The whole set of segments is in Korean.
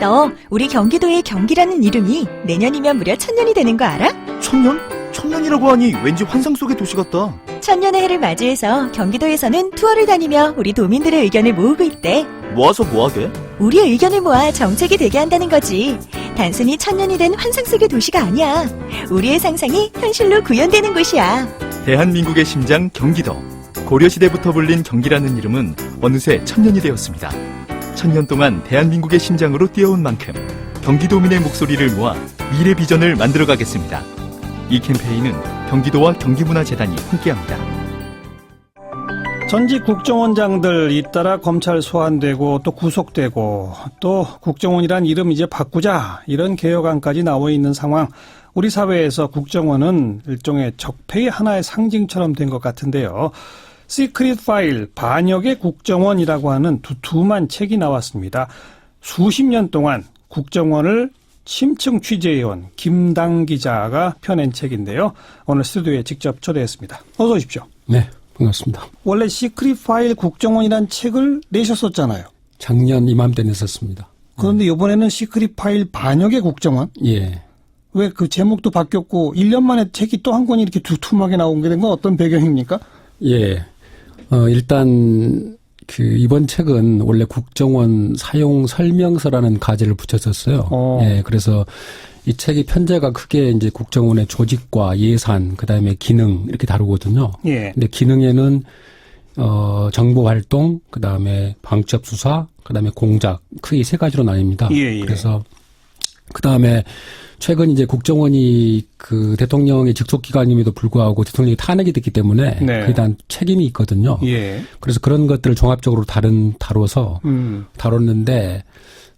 너 우리 경기도의 경기라는 이름이 내년이면 무려 1000년이 되는 거 알아? 1000년? 1000년이라고 하니 왠지 환상 속의 도시 같다. 1000년의 해를 맞이해서 경기도에서는 투어를 다니며 우리 도민들의 의견을 모으고 있대. 모아서 뭐하게? 우리의 의견을 모아 정책이 되게 한다는 거지. 단순히 1000년이 된 환상 속의 도시가 아니야. 우리의 상상이 현실로 구현되는 곳이야. 대한민국의 심장 경기도. 고려시대부터 불린 경기라는 이름은 어느새 1000년이 되었습니다. 1000년 동안 대한민국의 심장으로 뛰어온 만큼 경기도민의 목소리를 모아 미래 비전을 만들어가겠습니다. 이 캠페인은 경기도와 경기문화재단이 함께합니다. 전직 국정원장들 잇따라 검찰 소환되고 또 구속되고 또 국정원이란 이름 이제 바꾸자 이런 개혁안까지 나와 있는 상황. 우리 사회에서 국정원은 일종의 적폐의 하나의 상징처럼 된 것 같은데요. 시크릿 파일 반역의 국정원이라고 하는 두툼한 책이 나왔습니다. 수십 년 동안 국정원을 심층 취재해온 김당 기자가 펴낸 책인데요. 오늘 스튜디오에 직접 초대했습니다. 어서 오십시오. 네, 반갑습니다. 원래 시크릿 파일 국정원이라는 책을 내셨었잖아요. 작년 이맘때 냈었습니다. 그런데 이번에는 시크릿 파일 반역의 국정원? 예. 왜 그 제목도 바뀌었고 1년 만에 책이 또 한 권이 이렇게 두툼하게 나오게 된 건 어떤 배경입니까? 예. 일단 이번 책은 원래 국정원 사용 설명서라는 가지를 붙였었어요. 예. 그래서 이 책이 편제가 크게 이제 국정원의 조직과 예산, 그다음에 기능 이렇게 다루거든요. 예. 근데 기능에는 정보 활동, 그다음에 방첩 수사, 그다음에 공작 크게 세 가지로 나뉩니다. 예, 예. 그래서 그다음에 최근 이제 국정원이 그 대통령의 직속 기관임에도 불구하고 대통령이 탄핵이 됐기 때문에 네. 그에 대한 책임이 있거든요. 예. 그래서 그런 것들을 종합적으로 다뤄서 다뤘는데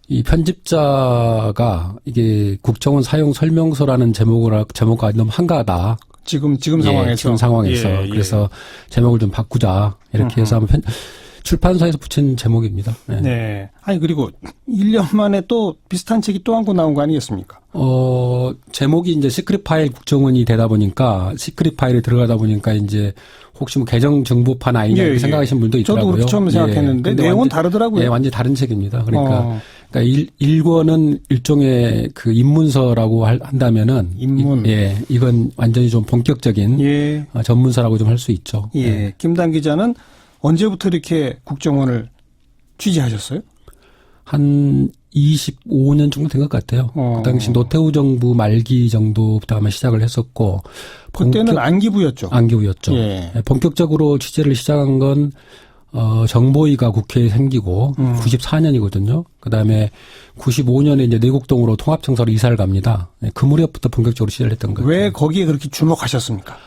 이 편집자가 이게 국정원 사용 설명서라는 제목과 너무 한가하다. 지금 예, 상황에서. 지금 상황에서. 예, 예. 그래서 제목을 좀 바꾸자. 이렇게 해서 한번 출판사에서 붙인 제목입니다. 네. 네. 아니, 그리고 1년 만에 또 비슷한 책이 또 한 권 나온 거 아니겠습니까? 제목이 이제 시크릿 파일 국정원이 되다 보니까 시크릿 파일에 들어가다 보니까 이제 혹시 뭐 개정 정보판 아니냐 이렇게 생각하시는 분도 있더라고요. 저도 그렇게 처음 생각했는데 내용은 다르더라고요. 예, 완전히 다른 책입니다. 그러니까 1권은 일종의 그 입문서라고 한다면은 입문. 예, 이건 완전히 좀 본격적인 예. 전문서라고 좀 할 수 있죠. 예. 예. 김당 기자는 언제부터 이렇게 국정원을 취재하셨어요? 한 25년 정도 된 것 같아요. 그 당시 노태우 정부 말기 정도부터 아마 시작을 했었고. 그때는 안기부였죠. 안기부였죠. 예. 본격적으로 취재를 시작한 건 정보위가 국회에 생기고 94년이거든요. 그다음에 95년에 이제 내곡동으로 통합청사로 이사를 갑니다. 그 무렵부터 본격적으로 취재를 했던 거예요. 왜 거기에 그렇게 주목하셨습니까?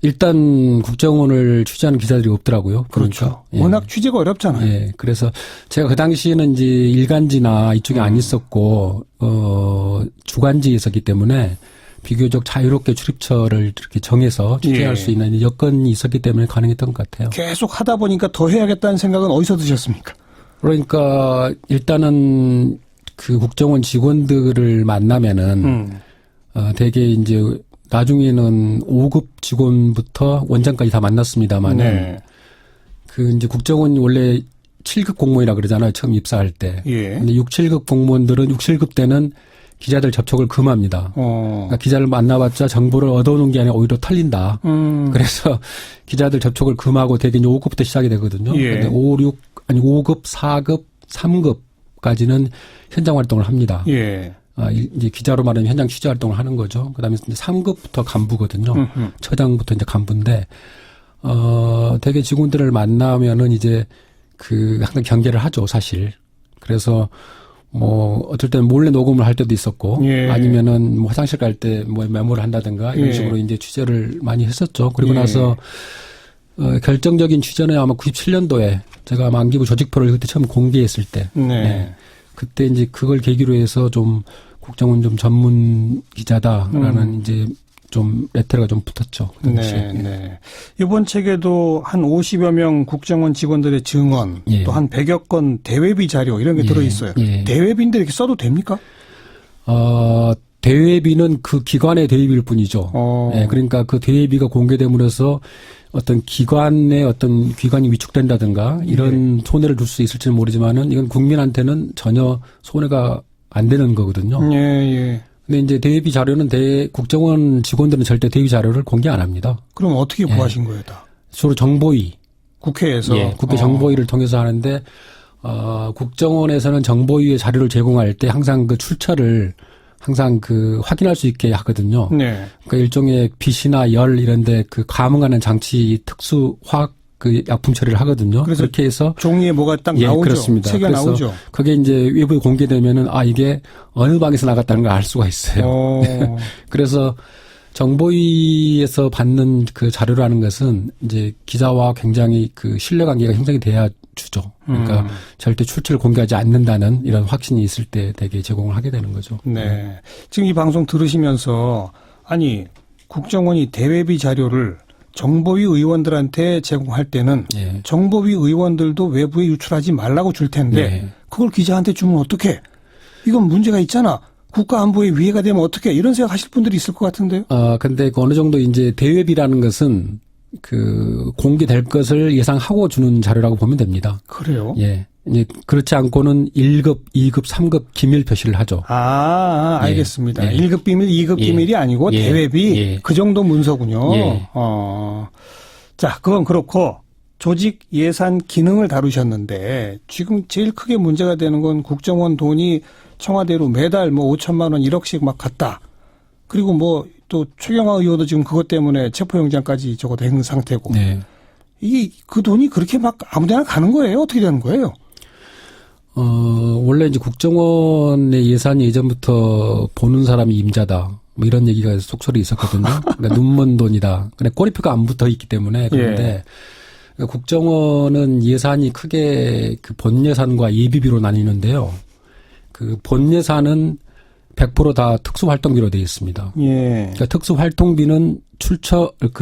일단 국정원을 취재하는 기자들이 없더라고요. 그렇죠. 예. 워낙 취재가 어렵잖아요. 예. 그래서 제가 그 당시에는 이제 일간지나 이쪽에 안 있었고, 주간지에 있었기 때문에 비교적 자유롭게 출입처를 이렇게 정해서 취재할 예. 수 있는 여건이 있었기 때문에 가능했던 것 같아요. 계속 하다 보니까 더 해야겠다는 생각은 어디서 드셨습니까? 그러니까 일단은 그 국정원 직원들을 만나면은, 되게 이제 나중에는 5급 직원부터 원장까지 다 만났습니다만은 네. 그 이제 국정원이 원래 7급 공무원이라 그러잖아요. 처음 입사할 때. 예. 근데 6, 7급 공무원들은 6, 7급 때는 기자들 접촉을 금합니다. 그러니까 기자를 만나봤자 정보를 얻어오는 게 아니라 오히려 털린다. 그래서 기자들 접촉을 금하고 되게 이제 5급부터 시작이 되거든요. 예. 근데 5급, 4급, 3급까지는 현장 활동을 합니다. 예. 이제 기자로 말하면 현장 취재 활동을 하는 거죠. 그다음에 이제 3급부터 간부거든요. 처장부터 이제 간부인데, 되게 직원들을 만나면은 이제 항상 경계를 하죠, 사실. 그래서 어떨 때는 몰래 녹음을 할 때도 있었고, 예. 아니면은 뭐 화장실 갈 때 뭐 메모를 한다든가 이런 예. 식으로 이제 취재를 많이 했었죠. 그리고 예. 나서, 결정적인 취재는 아마 97년도에 제가 아마 안기부 조직표를 그때 처음 공개했을 때. 네. 네. 그때 이제 그걸 계기로 해서 좀 국정원 좀 전문 기자다라는 이제 좀 레터가 좀 붙었죠. 그 네, 네. 이번 책에도 한 50여 명 국정원 직원들의 증언, 예. 또 한 100여 건 대외비 자료 이런 게 예. 들어있어요. 예. 대외비인데 이렇게 써도 됩니까? 대외비는 그 기관의 대외비일 뿐이죠. 예, 그러니까 그 대외비가 공개됨으로써 어떤 기관의 어떤 기관이 위축된다든가 이런 손해를 줄 수 있을지는 모르지만은 이건 국민한테는 전혀 손해가 안 되는 거거든요. 예, 예. 근데 이제 대외비 자료는 국정원 직원들은 절대 대외비 자료를 공개 안 합니다. 그럼 어떻게 예. 구하신 거예요, 다? 주로 정보위. 국회에서? 예, 국회 정보위를 통해서 하는데, 국정원에서는 정보위의 자료를 제공할 때 항상 그 출처를 항상 확인할 수 있게 하거든요. 네. 그러니까 일종의 빛이나 열 이런데 감응하는 장치 특수 화학 약품 처리를 하거든요. 그래서 그렇게 해서 종이에 뭐가 딱 예, 나오죠. 그렇습니다. 책이 그래서 나오죠. 그게 이제 외부에 공개되면은 이게 어느 방에서 나갔다는 걸 알 수가 있어요. 그래서 정보위에서 받는 그 자료라는 것은 이제 기자와 굉장히 신뢰 관계가 형성이 돼야 주죠. 그러니까 절대 출처를 공개하지 않는다는 이런 확신이 있을 때 되게 제공을 하게 되는 거죠. 네. 지금 이 방송 들으시면서 아니 국정원이 대외비 자료를 정보위 의원들한테 제공할 때는 예. 정보위 의원들도 외부에 유출하지 말라고 줄 텐데 예. 그걸 기자한테 주면 어떡해? 이건 문제가 있잖아. 국가안보에 위해가 되면 어떡해? 이런 생각 하실 분들이 있을 것 같은데요. 근데 어느 정도 이제 대외비라는 것은 공개될 것을 예상하고 주는 자료라고 보면 됩니다. 그래요? 예. 이제 그렇지 않고는 1급, 2급, 3급 기밀 표시를 하죠. 알겠습니다. 예. 1급 비밀, 2급 예. 비밀이 아니고 예. 대외비 예. 그 정도 문서군요. 예. 자, 그건 그렇고 조직 예산 기능을 다루셨는데 지금 제일 크게 문제가 되는 건 국정원 돈이 청와대로 매달 5천만 원 1억씩 막 갔다. 그리고 또 최경화 의원도 지금 그것 때문에 체포영장까지 적어도 행 상태고. 네. 이게 그 돈이 그렇게 막 아무데나 가는 거예요? 어떻게 되는 거예요? 원래 이제 국정원의 예산이 예전부터 보는 사람이 임자다. 이런 얘기가 속설이 있었거든요. 그러니까 눈먼 돈이다. 근데 꼬리표가 안 붙어 있기 때문에 그런데 그러니까 국정원은 예산이 크게 본 예산과 예비비로 나뉘는데요. 본 예산은 100% 다 특수활동비로 되어 있습니다. 예. 그러니까 특수활동비는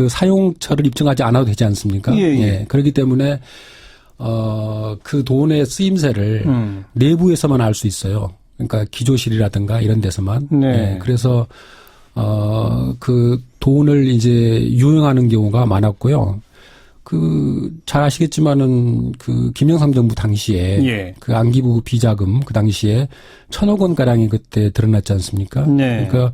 사용처를 입증하지 않아도 되지 않습니까? 예. 그렇기 때문에 그 돈의 쓰임새를 내부에서만 알 수 있어요. 그러니까 기조실이라든가 이런 데서만. 네. 예, 그래서 그 돈을 이제 유용하는 경우가 많았고요. 잘 아시겠지만은 김영삼 정부 당시에 예. 안기부 비자금 그 당시에 1,000억 원 가량이 그때 드러났지 않습니까? 네. 그러니까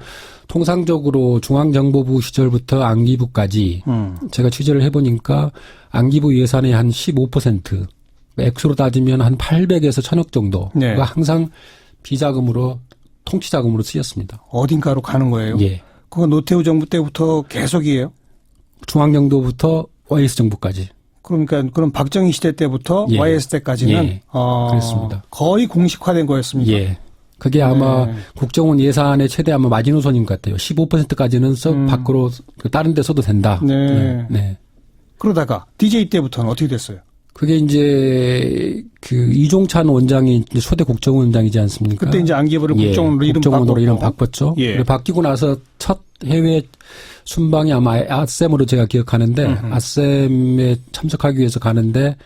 통상적으로 중앙정보부 시절부터 안기부까지 제가 취재를 해보니까 안기부 예산의 한 15% 액수로 따지면 한 800에서 1,000억 정도. 네. 그가 항상 비자금으로 통치자금으로 쓰였습니다. 어딘가로 가는 거예요? 예. 그거 노태우 정부 때부터 계속이에요? 중앙정도부터 YS 정부까지. 그러니까 그럼 박정희 시대 때부터 예. YS 때까지는 예. 그렇습니다. 거의 공식화된 거였습니다. 예. 그게 아마 국정원 예산의 최대 아마 마지노선인 것 같아요. 15%까지는 밖으로 다른 데 써도 된다. 네. 그러다가 DJ 때부터는 어떻게 됐어요? 그게 이제 이종찬 원장이 이제 초대 국정원장이지 않습니까? 그때 이제 안기부를 국정원으로 이름 바꿨죠. 예. 그리고 바뀌고 나서 첫 해외 순방이 아마 아셈으로 제가 기억하는데 아셈에 참석하기 위해서 가는데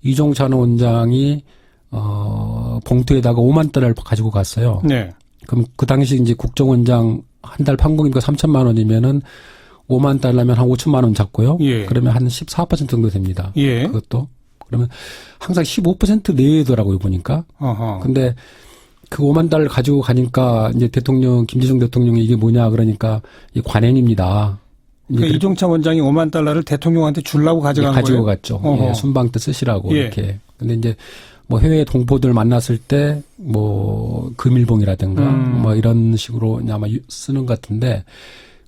이종찬 원장이 봉투에다가 5만 달러를 가지고 갔어요. 네. 그럼 그 당시 이제 국정원장 한 달 판공이니까 3천만 원이면은 5만 달러면 한 5천만 원 잡고요. 예. 그러면 한 14% 정도 됩니다. 예. 그것도. 그러면 항상 15% 내외더라고요, 보니까. 어허. 근데 그 5만 달러 가지고 가니까 이제 김대중 대통령이 이게 뭐냐 그러니까 이 관행입니다. 그러니까 이종찬 원장이 5만 달러를 대통령한테 주려고 가져간 가지고 거예요? 갔죠. 어허. 예, 순방 때 쓰시라고 예. 이렇게. 근데 이제 해외 동포들 만났을 때 금일봉이라든가 이런 식으로 아마 쓰는 것 같은데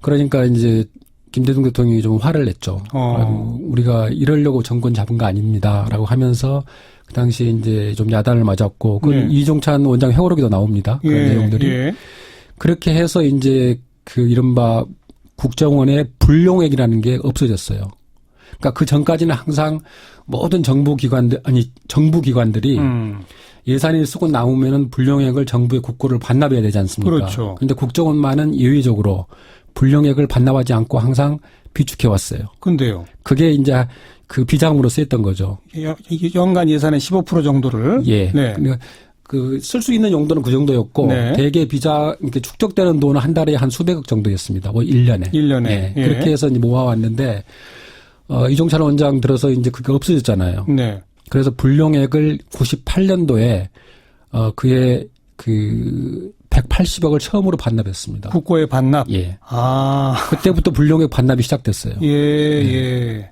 그러니까 이제 김대중 대통령이 좀 화를 냈죠. 우리가 이러려고 정권 잡은 거 아닙니다라고 하면서 그 당시에 이제 좀 야단을 맞았고 그 이종찬 원장 회고록에도 나옵니다. 그런 내용들이. 예. 그렇게 해서 이제 이른바 국정원의 불용액이라는 게 없어졌어요. 그러니까 그 전까지는 항상 모든 정부 기관들이 예산을 쓰고 나오면은 불용액을 정부의 국고를 반납해야 되지 않습니까? 그렇죠. 그런데 국정원만은 예외적으로 불용액을 반납하지 않고 항상 비축해 왔어요. 근데요. 그게 이제 비자금으로 쓰였던 거죠. 연간 예산의 15% 정도를. 예. 네. 그러니까 쓸 수 있는 용도는 그 정도였고 네. 대개 이렇게 축적되는 돈은 한 달에 한 수백억 정도 였습니다. 1년에. 1년에. 예. 예. 그렇게 해서 이제 모아왔는데 이종찬 원장 들어서 이제 그게 없어졌잖아요. 네. 그래서 불용액을 98년도에 그의 그 180억을 처음으로 반납했습니다. 국고에 반납. 예. 아, 그때부터 불용액 반납이 시작됐어요. 예.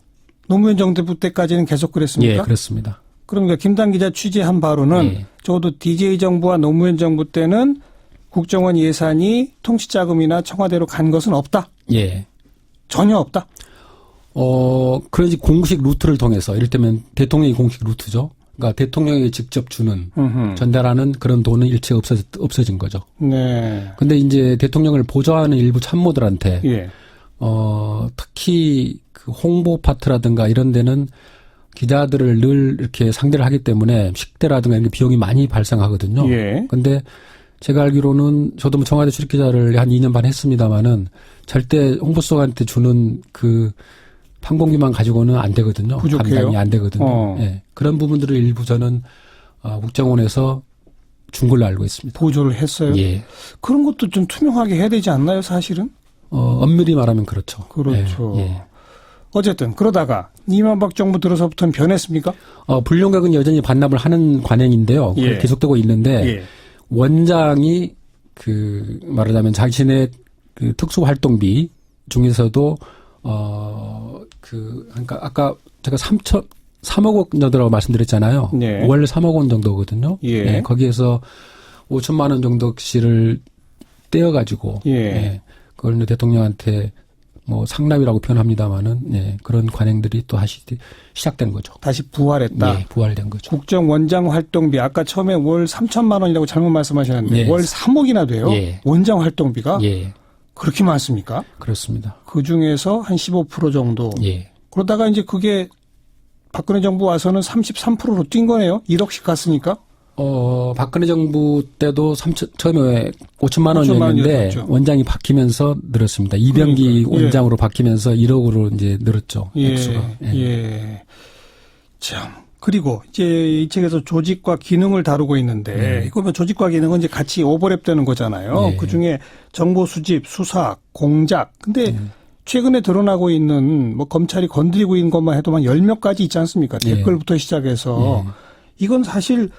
노무현 정부 때까지는 계속 그랬습니까? 예, 그렇습니다. 그러니까 김단 기자 취재한 바로는 예. 적어도 DJ 정부와 노무현 정부 때는 국정원 예산이 통치자금이나 청와대로 간 것은 없다. 예. 전혀 없다. 그러지 공식 루트를 통해서 이를테면 대통령이 공식 루트죠. 그러니까 대통령이 직접 주는 전달하는 그런 돈은 일체 없어진 거죠. 네. 근데 이제 대통령을 보좌하는 일부 참모들한테 예. 특히 그 홍보 파트라든가 이런 데는 기자들을 늘 이렇게 상대를 하기 때문에 식대라든가 이런 게 비용이 많이 발생하거든요. 예. 근데 제가 알기로는 저도 뭐 청와대 출입 기자를 한 2년 반 했습니다마는 절대 홍보수석한테 주는 그 판공기만 가지고는 안 되거든요. 부족해요? 감당이 안 되거든요. 예. 그런 부분들을 일부 저는 국정원에서 준 걸로 알고 있습니다. 보조를 했어요. 예. 그런 것도 좀 투명하게 해야 되지 않나요, 사실은? 엄밀히 말하면 그렇죠. 그렇죠. 예. 예. 어쨌든 그러다가 이명박 정부 들어서부터는 변했습니까? 불용액은 여전히 반납을 하는 관행인데요. 그게 예. 계속되고 있는데 예. 원장이 그 말하자면 자신의 그 특수활동비 중에서도 그러니까 아까 제가 3억 원 정도라고 말씀드렸잖아요. 네. 월 3억 원 정도거든요. 예. 네, 거기에서 5천만 원 정도씩을 떼어가지고 예. 그걸 이제 대통령한테 뭐 상납이라고 표현합니다마는 그런 관행들이 또 다시 시작된 거죠. 다시 부활했다. 예, 부활된 거죠. 국정원장 활동비 아까 처음에 월 3천만 원이라고 잘못 말씀하셨는데 예. 월 3억이나 돼요. 예. 원장 활동비가 예, 그렇게 많습니까? 그렇습니다. 그 중에서 한 15% 정도. 예. 그러다가 이제 그게 박근혜 정부 와서는 33%로 뛴 거네요. 1억씩 갔으니까. 박근혜 정부 때도 처음에 5천만 원이었는데 원이었죠. 원장이 바뀌면서 늘었습니다. 이병기 그러니까요. 원장으로 바뀌면서 1억으로 이제 늘었죠. 액수가. 예. 참. 그리고 이제 이 책에서 조직과 기능을 다루고 있는데 이거 뭐 조직과 기능은 이제 같이 오버랩되는 거잖아요. 예. 그중에 정보 수집, 수사, 공작. 근데 최근에 드러나고 있는 뭐 검찰이 건드리고 있는 것만 해도 한 10몇 가지 있지 않습니까? 예. 댓글부터 시작해서 이건 사실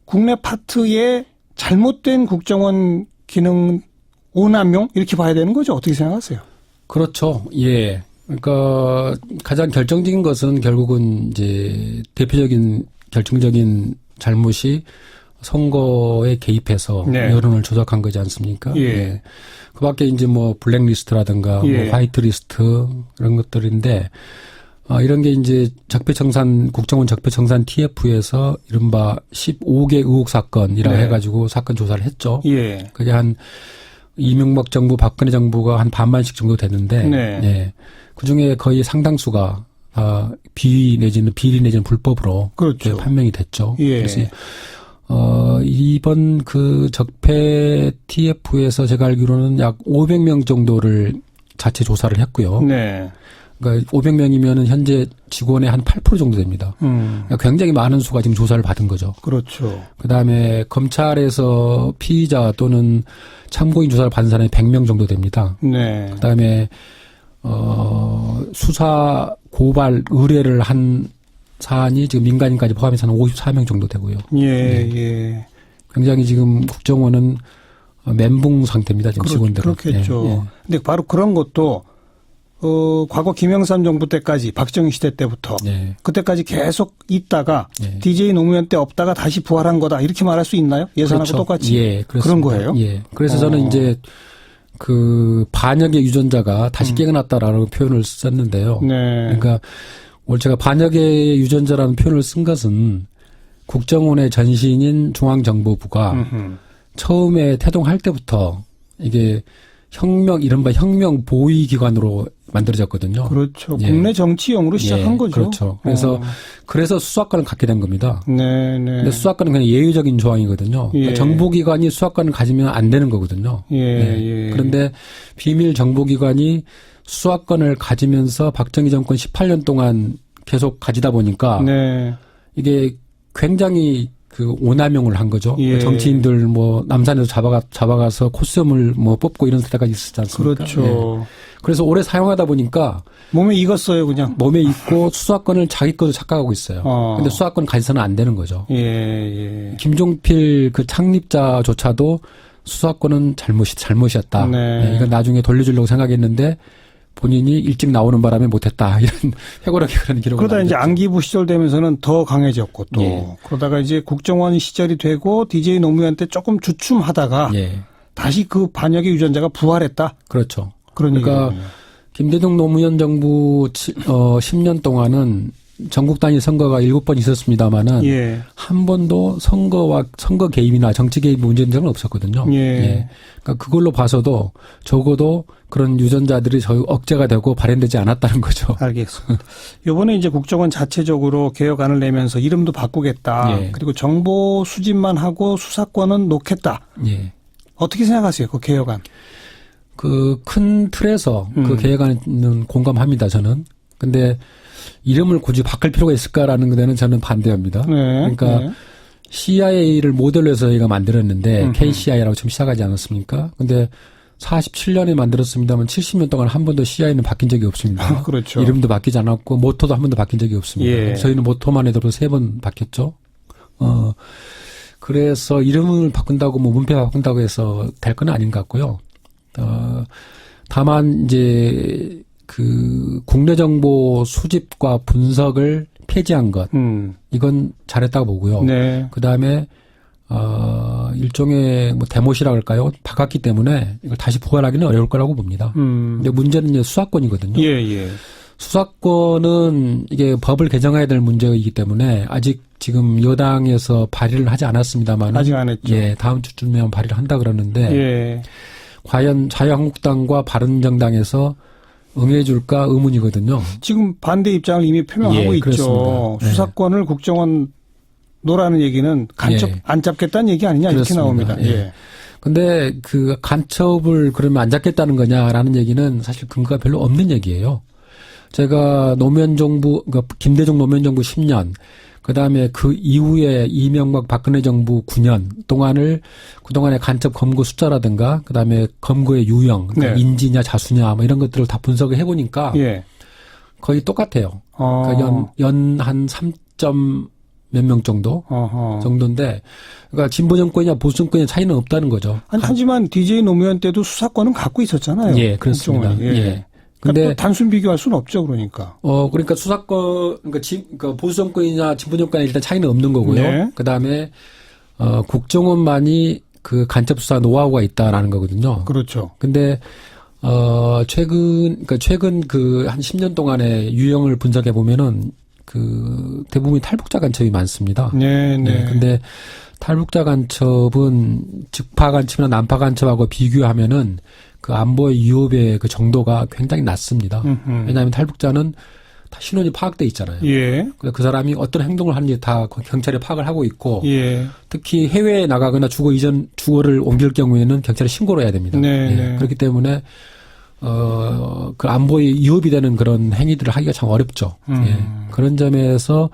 국내 파트의 잘못된 국정원 기능 오남용 이렇게 봐야 되는 거죠. 어떻게 생각하세요? 그렇죠. 예. 그러니까 가장 결정적인 것은 결국은 이제 대표적인 결정적인 잘못이 선거에 개입해서 네. 여론을 조작한 거지 않습니까? 예. 그 밖에 이제 뭐 블랙리스트라든가 예. 뭐 화이트리스트 이런 것들인데 이런 게 이제 국정원 적폐청산 TF에서 이른바 15개 의혹 사건이라고 네. 해가지고 사건 조사를 했죠. 예. 그게 한 이명박 정부, 박근혜 정부가 한 반반씩 정도 됐는데, 네. 예. 그 중에 거의 상당수가 비리 내지는 불법으로 그렇죠. 판명이 됐죠. 예. 그래서 이번 그 적폐 TF에서 제가 알기로는 약 500명 정도를 자체 조사를 했고요. 네. 그러니까 500명이면은 현재 직원의 한 8% 정도 됩니다. 그러니까 굉장히 많은 수가 지금 조사를 받은 거죠. 그렇죠. 그다음에 검찰에서 피의자 또는 참고인 조사를 받은 사람이 100명 정도 됩니다. 네. 그다음에 수사 고발 의뢰를 한 사안이 지금 민간인까지 포함해서는 54명 정도 되고요. 예, 예. 굉장히 지금 국정원은 멘붕 상태입니다. 지금 직원들은. 그렇겠죠. 예, 예. 근데 바로 그런 것도 과거 김영삼 정부 때까지 박정희 시대 때부터 예. 그때까지 계속 있다가 예. DJ 노무현 때 없다가 다시 부활한 거다 이렇게 말할 수 있나요? 예산하고 그렇죠. 똑같이 예, 그런 거예요? 예. 그래서 저는 이제 그 반역의 유전자가 다시 깨어났다라는 표현을 썼는데요. 네. 그러니까 오늘 제가 반역의 유전자라는 표현을 쓴 것은 국정원의 전신인 중앙정보부가 처음에 태동할 때부터 이게 이른바 혁명 보위 기관으로 만들어졌거든요. 그렇죠. 예. 국내 정치용으로 시작한 거죠. 그렇죠. 그래서 수사권을 갖게 된 겁니다. 네, 네. 근데 수사권은 그냥 예외적인 조항이거든요. 예. 그러니까 정보기관이 수사권을 가지면 안 되는 거거든요. 예, 네. 예. 그런데 비밀 정보기관이 수사권을 가지면서 박정희 정권 18년 동안 계속 가지다 보니까 네. 이게 굉장히 그 오남용을 한 거죠. 예. 정치인들 뭐 남산에서 잡아가서 콧수염을 뭐 뽑고 이런 때가 있었지 않습니까? 그렇죠. 그래서 오래 사용하다 보니까 몸에 익었어요, 그냥. 몸에 있고 수사권을 자기 것으로 착각하고 있어요. 근데 수사권 가지서는 안 되는 거죠. 예. 김종필 그 창립자조차도 수사권은 잘못이었다. 네. 이건 나중에 돌려주려고 생각했는데 본인이 일찍 나오는 바람에 못했다. 이런 회고록이 그런 기록을 그러다 이제 남겼죠. 안기부 시절 되면서는 더 강해졌고 또 예. 그러다가 이제 국정원 시절이 되고 DJ 노무현 때 조금 주춤하다가 예. 다시 그 반역의 유전자가 부활했다. 그렇죠. 그런 그러니까 얘기군요. 김대중 노무현 정부 10년 동안은 전국 단위 선거가 7번 있었습니다만은 예. 한 번도 선거 개입이나 정치 개입 문제는 없었거든요. 예. 그러니까 그걸로 봐서도 적어도 그런 유전자들이 억제가 되고 발현되지 않았다는 거죠. 알겠습니다. 이번에 이제 국정원 자체적으로 개혁안을 내면서 이름도 바꾸겠다. 예. 그리고 정보 수집만 하고 수사권은 놓겠다. 예. 어떻게 생각하세요? 그 개혁안. 그 큰 틀에서 그 개혁안은 공감합니다, 저는. 근데 이름을 굳이 바꿀 필요가 있을까라는 데는 저는 반대합니다. 네. 그러니까 네. CIA를 모델로 해서 저희가 만들었는데 KCIA라고 지금 시작하지 않았습니까? 근데 47년에 만들었습니다만 70년 동안 한 번도 CIA는 바뀐 적이 없습니다. 그렇죠. 이름도 바뀌지 않았고 모토도 한 번도 바뀐 적이 없습니다. 예. 저희는 모토만 해도 3번 바뀌었죠. 그래서 이름을 바꾼다고 뭐 문패 바꾼다고 해서 될 건 아닌 것 같고요. 다만 이제 그 국내 정보 수집과 분석을 폐지한 것 이건 잘했다고 보고요. 네. 그다음에 일종의 뭐 대못이라 할까요? 박았기 때문에 이걸 다시 부활하기는 어려울 거라고 봅니다. 근데 문제는 이제 수사권이거든요. 예. 수사권은 이게 법을 개정해야 될 문제이기 때문에 아직 지금 여당에서 발의를 하지 않았습니다만 아직 안 했죠. 예, 다음 주쯤이면 발의를 한다 그러는데 예. 과연 자유한국당과 바른정당에서 응해줄까 의문이거든요. 지금 반대 입장을 이미 표명하고 예, 있죠. 그렇습니다. 예. 수사권을 국정원 노라는 얘기는 간첩 예. 안 잡겠다는 얘기 아니냐 이렇게 그렇습니다. 나옵니다. 예. 근데 그 간첩을 그러면 안 잡겠다는 거냐라는 얘기는 사실 근거가 별로 없는 얘기예요. 제가 노무현 정부, 그러니까 김대중 노무현 정부 10년, 그 다음에 그 이후에 이명박 박근혜 정부 9년 동안을 그동안의 간첩 검거 숫자라든가 그 다음에 검거의 유형, 그러니까 네. 인지냐 자수냐 뭐 이런 것들을 다 분석을 해보니까 예. 거의 똑같아요. 그러니까 연 한 3점 몇 명 정도 정도인데 그러니까 진보 정권이냐 보수 정권이냐 차이는 없다는 거죠. 하지만 DJ 노무현 때도 수사권은 갖고 있었잖아요. 예, 그렇습니다. 국정원이. 예. 근데 근데 단순 비교할 수는 없죠, 그러니까. 그러니까 수사권, 그러니까 보수 정권이냐 진보 정권이냐 일단 차이는 없는 거고요. 네. 그 다음에 국정원만이 그 간첩 수사 노하우가 있다라는 거거든요. 그렇죠. 근데 최근 그 한 10년 동안의 유형을 분석해 보면은 그 대부분 탈북자 간첩이 많습니다. 네. 근데 탈북자 간첩은 즉파 간첩이나 난파 간첩하고 비교하면은 그 안보의 위협의 그 정도가 굉장히 낮습니다. 왜냐하면 탈북자는 다 신원이 파악돼 있잖아요. 예. 그 사람이 어떤 행동을 하는지 다 경찰에 파악을 하고 있고 예. 특히 해외에 나가거나 주거를 옮길 경우에는 경찰에 신고를 해야 됩니다. 네. 그렇기 때문에 그 안보의 위협이 되는 그런 행위들을 하기가 참 어렵죠. 그런 점에서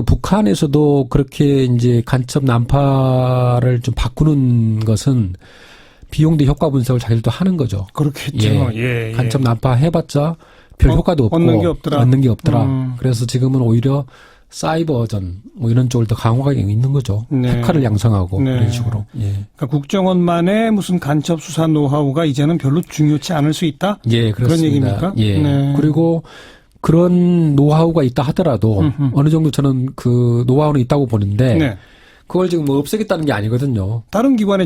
북한에서도 그렇게 이제 간첩 난파를 좀 바꾸는 것은 비용 대 효과 분석을 자기들도 하는 거죠. 그렇겠죠. 예. 간첩 난파 해봤자 별 효과도 없고 얻는 게 없더라. 그래서 지금은 오히려 사이버전 뭐 이런 쪽을 더 강화하게 있는 거죠. 네. 핵화를 양성하고 네. 그런 식으로. 예. 그러니까 국정원만의 무슨 간첩 수사 노하우가 이제는 별로 중요치 않을 수 있다? 예, 그렇습니다. 그런 얘기입니까? 예. 네. 그리고 그런 노하우가 있다 하더라도 어느 정도 저는 그 노하우는 있다고 보는데 네. 그걸 지금 뭐 없애겠다는 게 아니거든요. 다른 기관에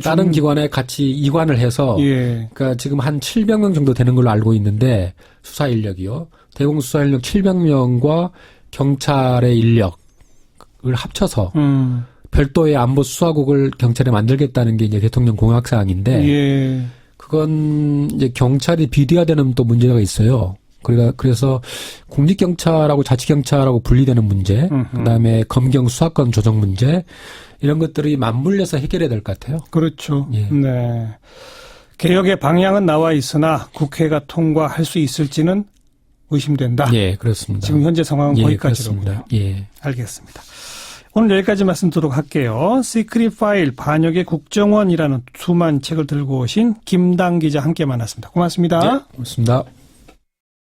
같이 이관을 해서 예. 그러니까 지금 한 700명 정도 되는 걸로 알고 있는데 수사 인력이요. 대공 수사 인력 700명과 경찰의 인력을 합쳐서 별도의 안보 수사국을 경찰에 만들겠다는 게 이제 대통령 공약 사항인데 예. 그건 이제 경찰이 비대화되는 또 문제가 있어요. 그래서 국립경찰하고 자치경찰하고 분리되는 문제, 그다음에 검경 수사권 조정 문제 이런 것들이 맞물려서 해결해야 될 것 같아요. 그렇죠. 예. 네. 개혁의 방향은 나와 있으나 국회가 통과할 수 있을지는 의심된다. 예, 그렇습니다. 지금 현재 상황은 예, 거기까지로군요. 그렇습니다. 예. 알겠습니다. 오늘 여기까지 말씀 드리도록 할게요. 시크릿 파일 반역의 국정원이라는 두만 책을 들고 오신 김당 기자 함께 만났습니다. 고맙습니다. 네, 고맙습니다.